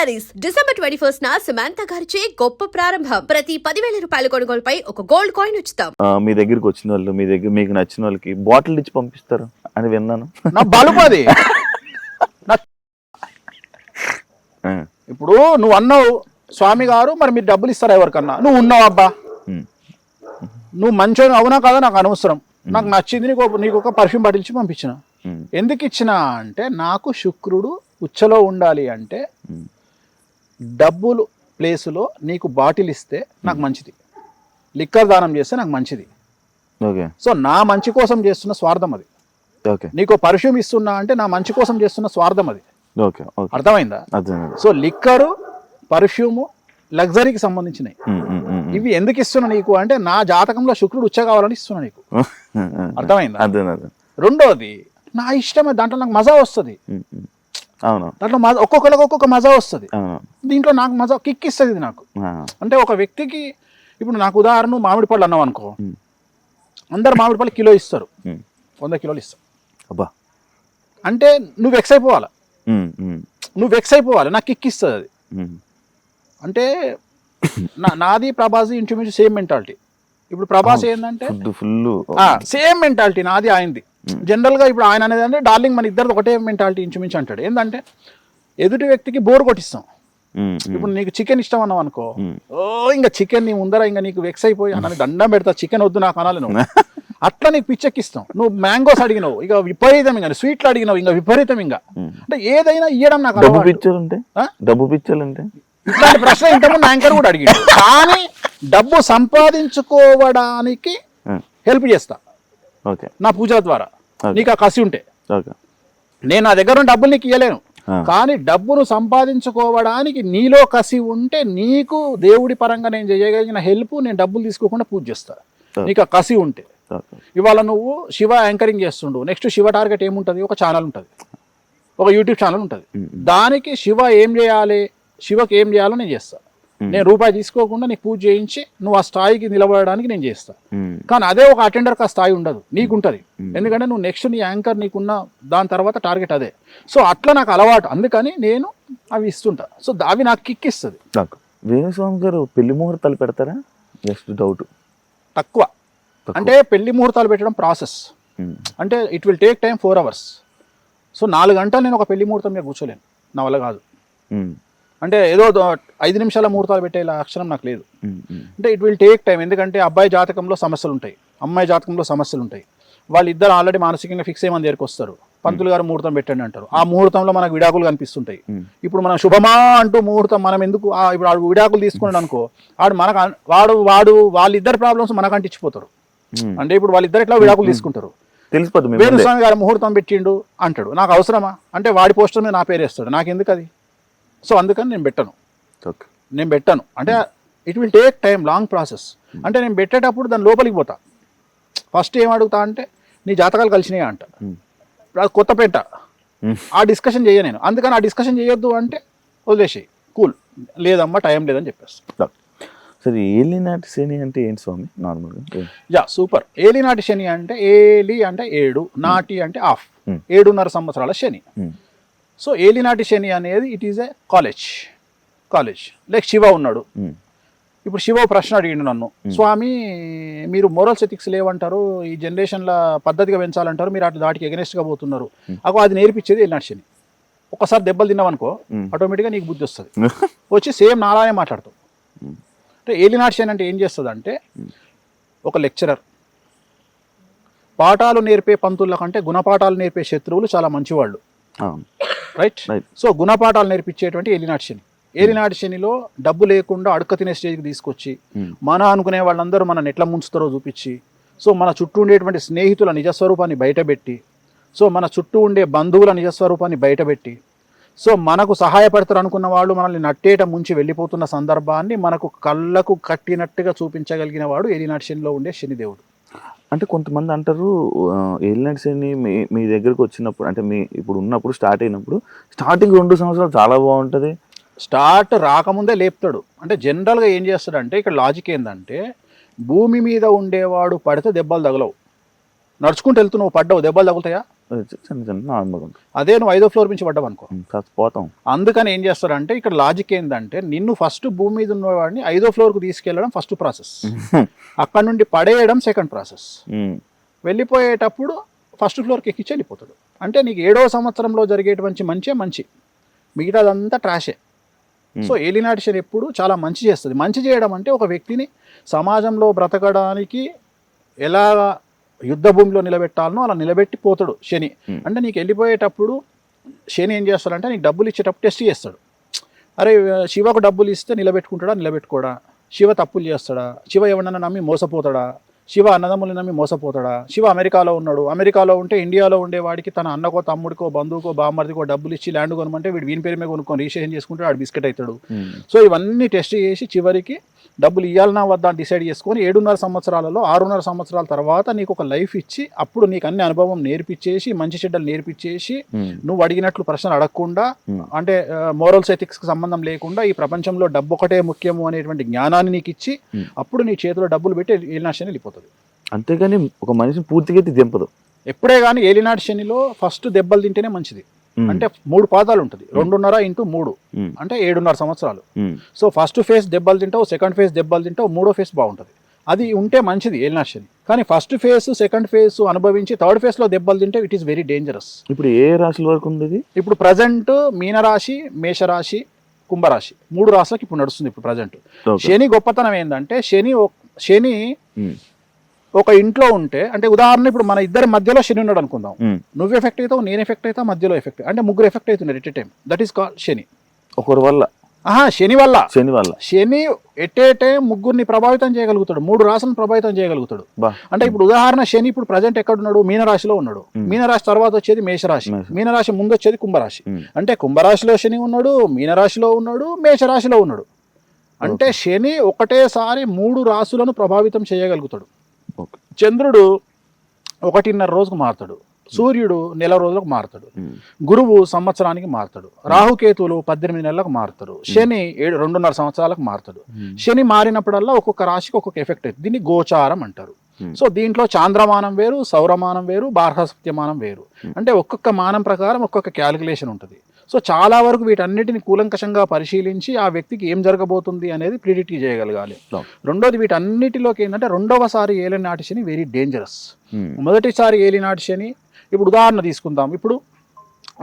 Saris December 21 Samantha గారిచే గొప్ప ప్రారంభం. ప్రతి 10,000 రూపాయల కొనుగోలుపై ఒక గోల్డ్ కాయిన్ ఉచితం. మీ దగ్గరికి వచ్చిన వాళ్ళు మీ దగ్గర మీకు నచ్చిన వాళ్ళకి బాటిల్ ఇచ్చి పంపిస్తారు అని విన్నాను. నా బలుపది. ఇప్పుడు నువ్వు అన్నావు స్వామి గారు, మరి మీరు డబ్బులు ఇస్తారా ఎవరికన్నా? నువ్వు ఉన్నావు అబ్బా, నువ్వు మంచోని అవునా కదా, నాకు అనవసరం, నాకు నచ్చింది, నీకు ఒక పర్ఫ్యూమ్ బాటిల్ ఇచ్చి పంపించిన. ఎందుకు ఇచ్చిన అంటే నాకు శుక్రుడు ఉచ్చలో ఉండాలి అంటే డబ్బులు ప్లేసులో నీకు బాటిల్ ఇస్తే నాకు మంచిది, లిక్కర్ దానం చేస్తే నాకు మంచిది. సో నా మంచి కోసం చేస్తున్న స్వార్థం అది. నీకు పర్ఫ్యూమ్ ఇస్తున్నా అంటే నా మంచి కోసం చేస్తున్న స్వార్థం అది. అర్థమైందా? సో లిక్కరు, పర్ఫ్యూము లగ్జరీకి సంబంధించినవి. ఇవి ఎందుకు ఇస్తున్నా నీకు అంటే నా జాతకంలో శుక్రుడు ఉచ్చ కావాలని ఇస్తున్నా నీకు. అర్థమైందా? రెండోది నా ఇష్టమే, దాంట్లో నాకు మజా వస్తుంది. దాంట్లో ఒక్కొక్కరికి ఒక్కొక్క మజా వస్తుంది. దీంట్లో నాకు మజా కిక్ ఇస్తుంది ఇది నాకు. అంటే ఒక వ్యక్తికి ఇప్పుడు నాకు ఉదాహరణ మామిడి పళ్ళు అన్నావు అనుకో, అందరు మామిడి పళ్ళు కిలో ఇస్తారు, 100 కిలోలు ఇస్తారు. అబ్బా అంటే నువ్వు వెక్స్ అయిపోవాలి, నువ్వు వెక్స్ అయిపోవాలి, నాకు కిక్ ఇస్తుంది అది. అంటే నాది ప్రభాస్ ఇంచుమించు సేమ్ మెంటాలిటీ. ఇప్పుడు ప్రభాస్ ఏంటంటే సేమ్ మెంటాలిటీ నాది ఆయనది. జనరల్ గా ఇప్పుడు ఆయన అనేది అంటే డార్లింగ్ మన ఇద్దరు ఒకటే మెంటాలిటీ ఇంచుమించు అంటాడు. ఏంటంటే ఎదుటి వ్యక్తికి బోర్ కొట్టిస్తాం. ఇప్పుడు నీకు చికెన్ ఇష్టం అన్నావు అనుకో, ఓ ఇంకా చికెన్ నీ ముందర ఇంకా నీకు వెక్స్ అయిపోయి అన్న దండం పెడతా, చికెన్ వద్దు నాకు అనాలి నువ్వు. అట్లా నీకు పిచ్చెక్కిస్తాం. నువ్వు మ్యాంగోస్ అడిగినావు ఇక విపరీతం, ఇంకా స్వీట్లు అడిగినావు ఇంకా విపరీతం. ఇంకా అంటే ఏదైనా ఇయ్యడం నాకు డబ్బు పిచ్చలు అంటే ఇట్లాంటి ప్రశ్న ఇంతకుముందు యాంకర్ కూడా అడిగాడు. కానీ డబ్బు సంపాదించుకోవడానికి హెల్ప్ చేస్తా నా పూజల ద్వారా. నీకు ఆ కసి ఉంటే నేను నా దగ్గర డబ్బులు నీకు ఇవ్వలేను, కానీ డబ్బును సంపాదించుకోవడానికి నీలో కసి ఉంటే నీకు దేవుడి పరంగా నేను చేయగలిగిన హెల్ప్, నేను డబ్బులు తీసుకోకుండా పూజ చేస్తా నీకు ఆ కసి ఉంటే. ఇవాళ నువ్వు శివ యాంకరింగ్ చేస్తుండు, నెక్స్ట్ శివ టార్గెట్ ఏముంటుంది? ఒక ఛానల్ ఉంటుంది, ఒక యూట్యూబ్ ఛానల్ ఉంటుంది. దానికి శివ ఏం చేయాలి, శివకి ఏం చేయాలో నేను చేస్తా. నేను రూపాయి తీసుకోకుండా నీకు పూజ చేయించి నువ్వు ఆ స్థాయికి నిలబడడానికి నేను చేస్తా. కానీ అదే ఒక అటెండర్కి ఆ స్థాయి ఉండదు, నీకుంటుంది. ఎందుకంటే నువ్వు నెక్స్ట్ నీ యాంకర్ నీకున్న దాని తర్వాత టార్గెట్ అదే. సో అట్లా నాకు అలవాటు, అందుకని నేను అవి ఇస్తుంటా. సో అవి నాకు కిక్ ఇస్తుంది. వేణుస్వామి గారు పెళ్లి ముహూర్తాలు పెడతారా? Just doubt. తక్కువ. అంటే పెళ్లి ముహూర్తాలు పెట్టడం ప్రాసెస్, అంటే it will take time 4 hours. So 4 గంటలు నేను ఒక పెళ్లి ముహూర్తం మీద కూర్చోలేను, నా వల్ల కాదు. అంటే ఏదో 5 నిమిషాల ముహూర్తాలు పెట్టే అక్షరం నాకు లేదు. అంటే ఇట్ విల్ టేక్ టైం. ఎందుకంటే అబ్బాయి జాతకంలో సమస్యలు ఉంటాయి, అమ్మాయి జాతకంలో సమస్యలు ఉంటాయి. వాళ్ళిద్దరు ఆల్రెడీ మానసికంగా ఫిక్స్ అయ్యి మన దగ్గరికి వస్తారు. పంతులు గారు ముహూర్తం పెట్టండి అంటారు. ఆ ముహూర్తంలో మనకు విడాకులు కనిపిస్తుంటాయి. ఇప్పుడు మనం శుభమా అంటూ ముహూర్తం మనం ఎందుకు ఇప్పుడు ఆడు విడాకులు తీసుకున్నాడు అనుకో, వాడు వాళ్ళిద్దరు ప్రాబ్లమ్స్ మనకు అంటించిపోతారు. అంటే ఇప్పుడు వాళ్ళిద్దరు ఎట్లా విడాకులు తీసుకుంటారు, తెలిసిపోతుంది. వేణుస్వామి గారు ముహూర్తం పెట్టిండు అంటాడు, నాకు అవసరమా? అంటే వాడి పోస్టర్ మీద నా పేరు వేస్తాడు, నాకు ఎందుకు అది? సో అందుకని నేను పెట్టను. అంటే it will take time, long process. అంటే నేను పెట్టేటప్పుడు దాని లోపలికి పోతా. ఫస్ట్ ఏం అడుగుతా అంటే నీ జాతకాలు కలిసినాయా అంట, కొత్త పెట్ట ఆ డిస్కషన్ చేయ నేను. అందుకని ఆ డిస్కషన్ చేయొద్దు అంటే వదిలేసేయి, కూల్, లేదమ్మా టైం లేదని చెప్పేస్తా. సరే, ఏలినాటి శని అంటే ఏంటి స్వామి? నార్మల్గా సూపర్. ఏలినాటి శని అంటే ఏలి అంటే 7, నాటి అంటే ఆఫ్, 7.5 సంవత్సరాల శని. సో ఏలినాటి శని అనేది it is a college like Shiva ఉన్నాడు. ఇప్పుడు శివ ప్రశ్న అడిగిండు నన్ను, స్వామి మీరు మోరల్స్ ఎథిక్స్ లేవంటారు, ఈ జనరేషన్లో పద్ధతిగా పెంచాలంటారు, మీరు అట్లా దాటికి ఎగనెస్ట్గా పోతున్నారు. అది నేర్పించేది ఏలినాటి శని. ఒకసారి దెబ్బలు తిన్నావనుకో ఆటోమేటిక్గా నీకు బుద్ధి వస్తుంది, వచ్చి సేమ్ నాలానే మాట్లాడతావు. అంటే ఏలినాటి శని అంటే ఏం చేస్తుంది అంటే, ఒక లెక్చరర్ పాఠాలు నేర్పే పంతుల కంటే గుణపాఠాలు నేర్పే శత్రువులు చాలా మంచివాళ్ళు. రైట్. సో గుణపాఠాలు నేర్పించేటువంటి ఏలినాటి శని. ఏలినాటి శనిలో డబ్బు లేకుండా అడుక్క తినే స్టేజ్కి తీసుకొచ్చి మన అనుకునే వాళ్ళందరూ మన ఎట్లా ముంచుతారో చూపించి, సో మన చుట్టూ ఉండేటువంటి స్నేహితుల నిజస్వరూపాన్ని బయటపెట్టి, సో మన చుట్టూ ఉండే బంధువుల నిజస్వరూపాన్ని బయటపెట్టి, సో మనకు సహాయపడతారు అనుకున్న వాళ్ళు మనల్ని నట్టేట ముంచి వెళ్ళిపోతున్న సందర్భాన్ని మనకు కళ్ళకు కట్టినట్టుగా చూపించగలిగిన వాడు ఏలినాటి శనిలో ఉండే శనిదేవుడు. అంటే కొంతమంది అంటారు ఏలినాటి శని మీ దగ్గరకు వచ్చినప్పుడు, అంటే మీ ఇప్పుడు ఉన్నప్పుడు స్టార్ట్ అయినప్పుడు స్టార్టింగ్ 2 సంవత్సరాలు చాలా బాగుంటుంది, స్టార్ట్ రాకముందే లేపుతాడు. అంటే జనరల్గా ఏం చేస్తాడంటే ఇక్కడ లాజిక్ ఏంటంటే, భూమి మీద ఉండేవాడు పడితే దెబ్బలు తగలవు, నడుచుకుంటూ వెళ్తున్నావు పడ్డావు దెబ్బలు తగులుతాయా? చిన్న చిన్న నార్మల్గా ఉంటుంది. అదే నువ్వు 5వ ఫ్లోర్ నుంచి పడ్డావు అనుకో, కాస్త పోతాం. అందుకని ఏం చేస్తారంటే ఇక్కడ లాజిక్ ఏంటంటే నిన్ను ఫస్ట్ భూమి మీద ఉన్నవాడిని 5వ ఫ్లోర్కు తీసుకెళ్లడం ఫస్ట్ ప్రాసెస్, అక్కడ నుండి పడేయడం సెకండ్ ప్రాసెస్. వెళ్ళిపోయేటప్పుడు ఫస్ట్ ఫ్లోర్కి ఎక్కించి వెళ్ళిపోతాడు. అంటే నీకు 7వ సంవత్సరంలో జరిగేటువంటి మంచి మిగతాదంతా ట్రాషే. సో ఏలినాటి ఎప్పుడు చాలా మంచి చేస్తుంది. మంచి చేయడం అంటే ఒక వ్యక్తిని సమాజంలో బ్రతకడానికి ఎలా యుద్ధ భూమిలో నిలబెట్టాలనో అలా నిలబెట్టి పోతాడు శని. అంటే నీకు వెళ్ళిపోయేటప్పుడు శని ఏం చేస్తాడంటే నీకు డబ్బులు ఇచ్చేటప్పుడు టెస్ట్ చేస్తాడు. అరే శివకు డబ్బులు ఇస్తే నిలబెట్టుకుంటాడా, నిలబెట్టుకోడా, శివ తప్పులు చేస్తాడా, శివ ఎవరన్నా నమ్మి మోసపోతాడా, శివ అన్నదమ్ములు నమ్మి మోసపోతాడా, శివ అమెరికాలో ఉన్నాడు, అమెరికాలో ఉంటే ఇండియాలో ఉండేవాడికి తన అన్నకో తమ్ముడికో బంధువుకో బామ్మర్దికో డబ్బులు ఇచ్చి ల్యాండ్ కొనమంటే వీడు వీని పేరు మీద కొనుక్కొని రిజిస్ట్రేషన్ చేసుకుంటే వాడు బిస్కెట్ అవుతాడు. సో ఇవన్నీ టెస్ట్ చేసి చివరికి డబ్బులు ఇవ్వాలన్నా వద్దా అని డిసైడ్ చేసుకొని 7.5 సంవత్సరాలలో 6.5 సంవత్సరాల తర్వాత నీకు ఒక లైఫ్ ఇచ్చి అప్పుడు నీకు అన్ని అనుభవం నేర్పించేసి మంచి చెడ్డలు నేర్పించేసి నువ్వు అడిగినట్లు ప్రశ్నలు అడగకుండా, అంటే మోరల్స్ ఎథిక్స్కి సంబంధం లేకుండా ఈ ప్రపంచంలో డబ్బు ఒకటే ముఖ్యము అనేటువంటి జ్ఞానాన్ని నీకు ఇచ్చి అప్పుడు నీ చేతిలో డబ్బులు పెట్టి ఏలినాటి శని వెళ్ళిపోతుంది. అంతేగాని ఒక మనిషిని పూర్తిగా దింపదు. ఎప్పుడే కానీ ఏలినాటి శనిలో ఫస్ట్ దెబ్బలు తింటేనే మంచిది. అంటే 3 పాదాలు ఉంటుంది, 2.5 × 3 అంటే 7.5 సంవత్సరాలు. సో ఫస్ట్ ఫేజ్ దెబ్బలు తింటావు, సెకండ్ ఫేజ్ దెబ్బలు తింటావు, 3వ ఫేజ్ బాగుంటుంది. అది ఉంటే మంచిది ఏలినాటి శని. కానీ ఫస్ట్ ఫేజ్ సెకండ్ ఫేజ్ అనుభవించి 3rd ఫేజ్ లో దెబ్బలు తింటే ఇట్ ఈస్ వెరీ డేంజరస్. ఇప్పుడు ఏ రాశుల వరకు ఉంది? ఇప్పుడు ప్రజెంట్ మీనరాశి, మేషరాశి, కుంభరాశి 3 రాశులకు ఇప్పుడు నడుస్తుంది ఇప్పుడు ప్రజెంట్. శని గొప్పతనం ఏంటంటే శని ఒక ఇంట్లో ఉంటే, అంటే ఉదాహరణ ఇప్పుడు మన ఇద్దరి మధ్యలో శని ఉన్నాడు అనుకుందాం, నువ్వు ఎఫెక్ట్ అవుతావు, నేను ఎఫెక్ట్ అవుతావు, మధ్యలో ఎఫెక్ట్ అంటే ముగ్గురు ఎఫెక్ట్ అవుతున్నారు at a time. That is called Shani. ఒకరి వల్ల శని వల్ల శని ఎట్ ఏ టైం ముగ్గురిని ప్రభావితం చేయగలుగుతాడు, 3 రాశులను ప్రభావితం చేయగలుగుతాడు. అంటే ఇప్పుడు ఉదాహరణ శని ఇప్పుడు ప్రజెంట్ ఎక్కడున్నాడు, మీనరాశిలో ఉన్నాడు. మీనరాశి తర్వాత వచ్చేది మేషరాశి, మీనరాశి ముందు వచ్చేది కుంభరాశి. అంటే కుంభరాశిలో శని ఉన్నాడు, మీనరాశిలో ఉన్నాడు, మేషరాశిలో ఉన్నాడు. అంటే శని ఒకటేసారి 3 రాశులను ప్రభావితం చేయగలుగుతాడు. చంద్రుడు 1.5 రోజుకు మారుతాడు, సూర్యుడు నెల రోజులకు మారుతాడు, గురువు సంవత్సరానికి మారుతాడు, రాహుకేతువులు 18 నెలలకు మారుతాడు, శని 2.5 సంవత్సరాలకు మారుతాడు. శని మారినప్పుడల్లా ఒక్కొక్క రాశికి ఒక్కొక్క ఎఫెక్ట్ అవుతుంది. దీన్ని గోచారం అంటారు. సో దీంట్లో చాంద్రమానం వేరు, సౌరమానం వేరు, బార్హస్పత్యమానం వేరు. అంటే ఒక్కొక్క మానం ప్రకారం ఒక్కొక్క క్యాలిక్యులేషన్ ఉంటుంది. సో చాలా వరకు వీటన్నిటిని కూలంకషంగా పరిశీలించి ఆ వ్యక్తికి ఏం జరగబోతుంది అనేది ప్రిడిక్ట్ చేయగలగాలి. రెండోది వీటన్నిటిలోకి ఏంటంటే 2వ సారి ఏలినాటి శని వెరీ డేంజరస్. మొదటిసారి ఏలినాటి శని ఇప్పుడు ఉదాహరణ తీసుకుందాం. ఇప్పుడు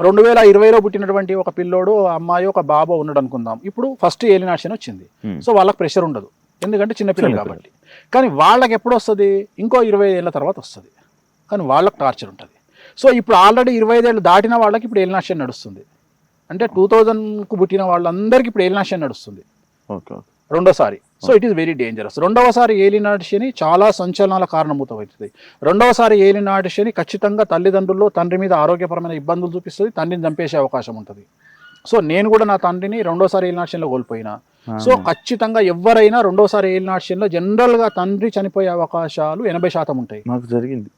2020లో పుట్టినటువంటి ఒక పిల్లోడు, అమ్మాయి, ఒక బాబు ఉన్నాడు అనుకుందాం. ఇప్పుడు ఫస్ట్ ఏలినాటి శని వచ్చింది. సో వాళ్ళకి ప్రెషర్ ఉండదు, ఎందుకంటే చిన్నపిల్లలు కాబట్టి. కానీ వాళ్ళకి ఎప్పుడు వస్తుంది, ఇంకో 25 ఏళ్ళ తర్వాత వస్తుంది. కానీ వాళ్ళకి టార్చర్ ఉంటుంది. సో ఇప్పుడు ఆల్రెడీ 25 ఏళ్ళు దాటిన వాళ్ళకి ఇప్పుడు ఏలినాటి శని నడుస్తుంది. అంటే 2000కు పుట్టిన వాళ్ళందరికీ ఇప్పుడు ఏలినాటి శని నడుస్తుంది రెండోసారి. So it is very dangerous. 2వ సారి ఏలినాటి శని చాలా సంచలనాల కారణమవుతుంది. 2వ సారి ఏలినాటి శని ఖచ్చితంగా తల్లిదండ్రుల్లో తండ్రి మీద ఆరోగ్యపరమైన ఇబ్బందులు చూపిస్తుంది, తండ్రిని చంపేసే అవకాశం ఉంటుంది. సో నేను కూడా నా తండ్రిని 2వ సారి ఏలినాటి శనిలో కోల్పోయినా. సో ఖచ్చితంగా ఎవరైనా 2వ సారి ఏలినాటి శనిలో జనరల్గా తండ్రి చనిపోయే అవకాశాలు 80% ఉంటాయి. మాకు జరిగింది.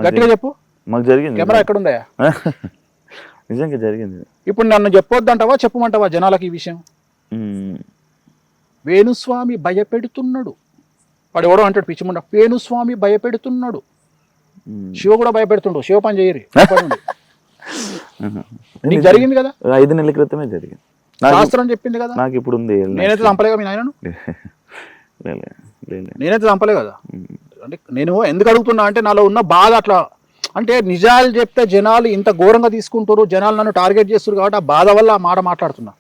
గట్టిగా చెప్పు. మాకు జరిగింది. కెమెరా ఎక్కడుందా? నిజంగా జరిగింది. ఇప్పుడు నన్ను చెప్పొద్దంటావా, చెప్పమంటావా జనాలకి ఈ విషయం? వేణుస్వామి భయపెడుతున్నాడు. వాడు ఎవడో అంటాడు పిచ్చిముండ, వేణుస్వామి భయపెడుతున్నాడు. శివ కూడా భయపెడుతుండు. శివ పని చేయరు. నీకు జరిగింది కదా, 5 నెలల క్రితమే జరిగింది. శాస్త్రం చెప్పింది కదా. నాకు ఇప్పుడు ఉంది. నేనైతే చంపలేగా మీ నాయనను, నేనైతే చంపలే కదా. అంటే నేను ఎందుకు అడుగుతున్నా అంటే నాలో ఉన్న బాధ అట్లా. అంటే నిజాలు చెప్తే జనాలు ఇంత ఘోరంగా తీసుకుంటారు, జనాలు నన్ను టార్గెట్ చేస్తారు కాబట్టి ఆ బాధ వల్ల ఆ మాట మాట్లాడుతున్నా.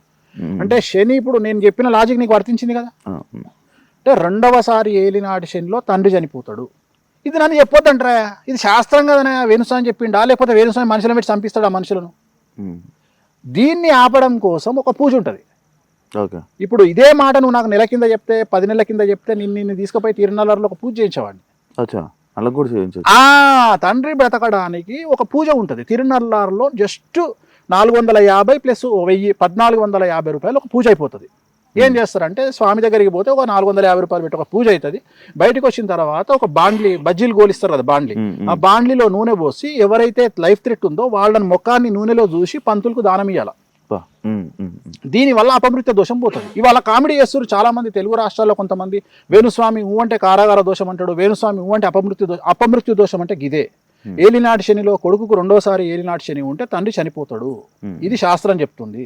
అంటే శని ఇప్పుడు నేను చెప్పిన లాజిక్ నీకు వర్తించింది కదా. అంటే 2వ సారి ఏలినాటి శనిలో తండ్రి చనిపోతాడు. ఇది నన్ను చెప్పొద్దంటారా, ఇది శాస్త్రం కదనే. వేణుస్వామి చెప్పిండా, లేకపోతే వేణుస్వామి మనుషులను పెట్టి చంపిస్తాడు ఆ మనుషులను? దీన్ని ఆపడం కోసం ఒక పూజ ఉంటుంది. ఇప్పుడు ఇదే మాట నువ్వు నాకు నెల కింద చెప్తే, 10 నెలల కింద చెప్తే నిన్ను తీసుకుపోయి తిరునల్లారులో ఒక పూజ చేయించేవాడిని. తండ్రి బ్రతకడానికి ఒక పూజ ఉంటుంది తిరునల్లారులో. జస్ట్ 450 + 1000 1450 రూపాయలు ఒక పూజ అయిపోతుంది. ఏం చేస్తారంటే స్వామి దగ్గరికి పోతే ఒక 450 రూపాయలు పెట్టి ఒక పూజ అవుతుంది. బయటకు వచ్చిన తర్వాత ఒక బాండ్లీ, బజ్జీలు గోలిస్తారు కదా బాండ్లీ, ఆ బాండ్లీలో నూనె పోసి ఎవరైతే లైఫ్ థ్రెట్ ఉందో వాళ్ళని ముఖాన్ని నూనెలో చూసి పంతులకు దానం ఇవ్వాలి. దీనివల్ల అపమృత్య దోషం పోతుంది. ఇవాళ కామెడీ చేస్తారు చాలా మంది తెలుగు రాష్ట్రాల్లో. కొంతమంది వేణుస్వామి అంటే కారాగార దోషం అంటాడు, వేణుస్వామి అంటే అపమృత్యు దోషం అంటే గిదే. ఏలినాటి శనిలో కొడుకుకు రెండోసారి ఏలినాటి శని ఉంటే తండ్రి చనిపోతాడు. ఇది శాస్త్రం చెప్తుంది.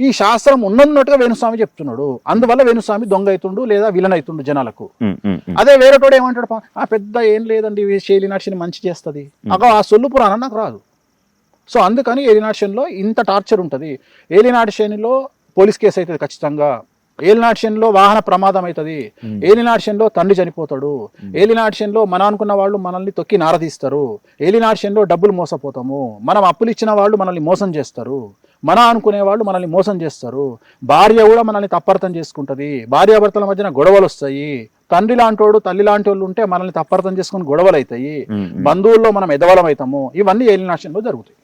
ఈ శాస్త్రం ఉన్నట్టుగా వేణుస్వామి చెప్తున్నాడు. అందువల్ల వేణుస్వామి దొంగ అవుతుండు లేదా విలన్ అవుతుండు జనాలకు. అదే వేరేటోడు ఏమంటాడు, ఆ పెద్ద ఏం లేదండి ఏలినాటి శని మంచి చేస్తుంది, అగో ఆ సొల్లు పురాణం నాకు రాదు. సో అందుకని ఏలినాటి శనిలో ఇంత టార్చర్ ఉంటుంది. ఏలినాటి శనిలో పోలీస్ కేసు అవుతుంది ఖచ్చితంగా. ఏలినాటి శనిలో వాహన ప్రమాదం అవుతుంది. ఏలినాటి శనిలో తండ్రి చనిపోతాడు. ఏలినాటి శనిలో మన అనుకున్న వాళ్ళు మనల్ని తొక్కి నారదీస్తారు. ఏలినాటి శనిలో డబ్బులు మోసపోతాము. మనం అప్పులు ఇచ్చిన వాళ్ళు మనల్ని మోసం చేస్తారు. మన అనుకునే వాళ్ళు మనల్ని మోసం చేస్తారు. భార్య కూడా మనల్ని తప్పర్థం చేసుకుంటుంది. భార్యాభర్తల మధ్యన గొడవలు వస్తాయి. తండ్రి లాంటి వాడు తల్లి లాంటి వాళ్ళు ఉంటే మనల్ని తప్పర్థం చేసుకుని గొడవలు అవుతాయి. బంధువుల్లో మనం ఎదవలం అవుతాము. ఇవన్నీ ఏలినాటి శనిలో జరుగుతాయి.